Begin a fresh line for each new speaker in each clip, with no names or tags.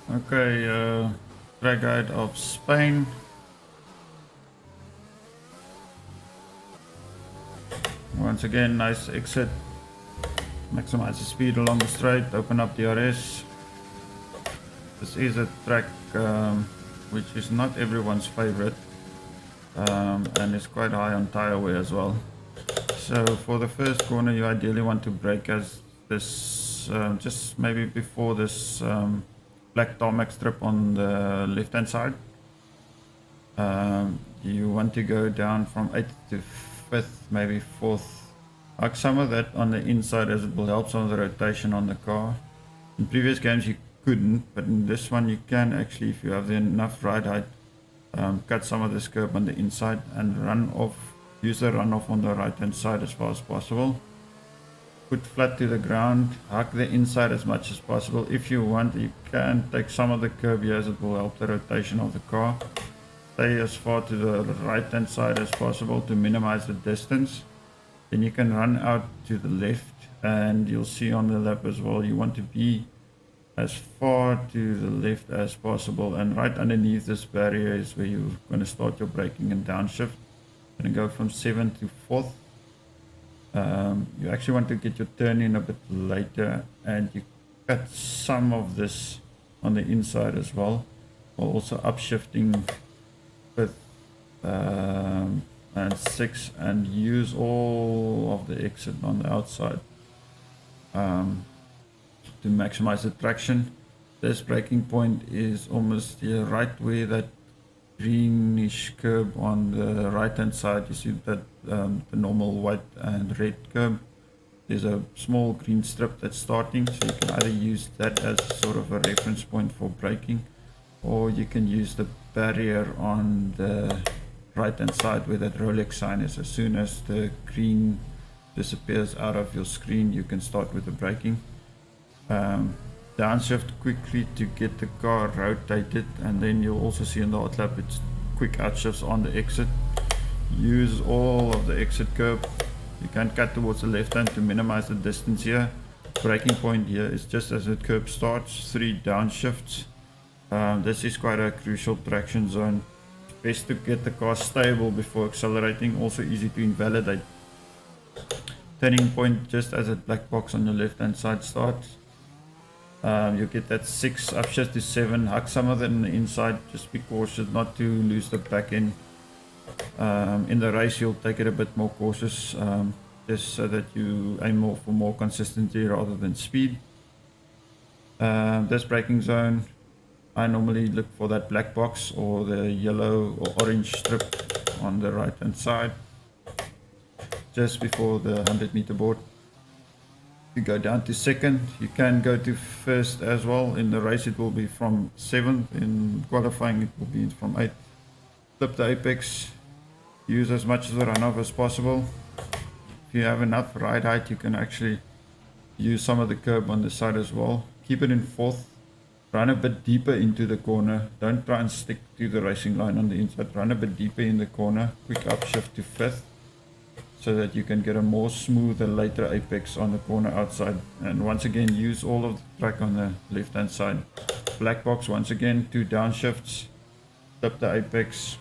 Okay, track guide of Spain. Once again, nice exit. Maximize the speed along the straight, open up DRS. This is a track which is not everyone's favorite, and it's quite high on tire wear as well. So for the first corner, you ideally want to brake as this, just maybe before this black tarmac strip on the left hand side. You want to go down from 8th to 5th, maybe 4th. Like some of that on the inside, as it will help some of the rotation on the car. In previous games you couldn't, but in this one you can actually, if you have enough ride height, cut some of this curb on the inside and run off. Use the runoff on the right hand side as far as possible. Put flat to the ground, hug the inside as much as possible. If you want, you can take some of the curb here, as it will help the rotation of the car. Stay as far to the right hand side as possible to minimize the distance. Then you can run out to the left, and you'll see on the lap as well, you want to be as far to the left as possible, and right underneath this barrier is where you're going to start your braking and downshift. Going to go from 7th to 4th. You actually want to get your turn in a bit later, and you cut some of this on the inside as well, while also upshifting 5th and 6th, and use all of the exit on the outside to maximize the traction. This braking point is almost here, right where that greenish curb on the right hand side. You see that the normal white and red curb, there's a small green strip that's starting, so you can either use that as sort of a reference point for braking, or you can use the barrier on the right hand side where that Rolex sign is. As soon as the green disappears out of your screen, you can start with the braking. Downshift quickly to get the car rotated, and then you'll also see in the hot lap it's quick outshifts on the exit. Use all of the exit curb. You can cut towards the left hand to minimize the distance here. Braking point here is just as the curb starts, 3 downshifts. This is quite a crucial traction zone. It's best to get the car stable before accelerating, also easy to invalidate. Turning point just as that black box on your left hand side starts. You get that 6 upshift to 7, hug some of it on the inside. Just be cautious not to lose the back end. In the race you'll take it a bit more cautious, just so that you aim for more consistency rather than speed. This braking zone, I normally look for that black box or the yellow or orange strip on the right hand side, just before the 100-meter board. You go down to 2nd, you can go to 1st as well. In the race it will be from 7th, in qualifying it will be from 8th. Flip the apex, use as much of the runoff as possible. If you have enough ride height, you can actually use some of the curb on the side as well. Keep it in 4th, run a bit deeper into the corner. Don't try and stick to the racing line on the inside, run a bit deeper in the corner. Quick upshift to 5th, so that you can get a more smoother later apex on the corner outside. And once again, use all of the track on the left hand side. Black box, once again, 2 downshifts, flip the apex.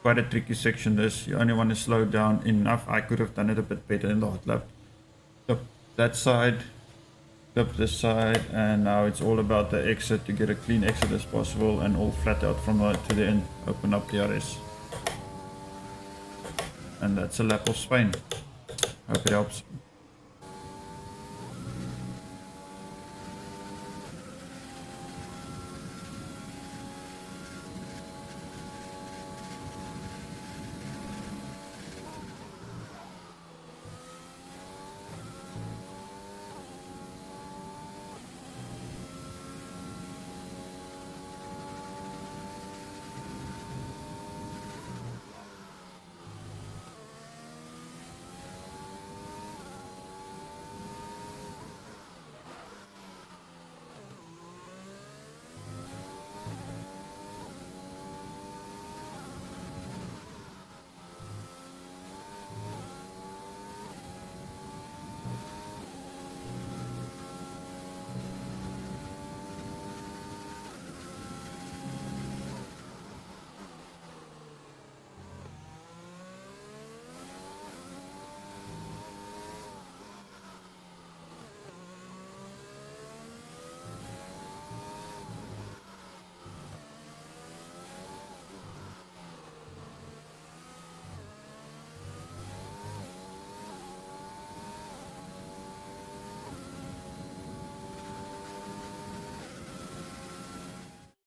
Quite a tricky section this, you only want to slow down enough. I could have done it a bit better in the hot lap. Flip that side, flip this side, and now it's all about the exit, to get a clean exit as possible, and all flat out from right to the end. Open up the DRS. And that's a lap of Spain. Hope it helps.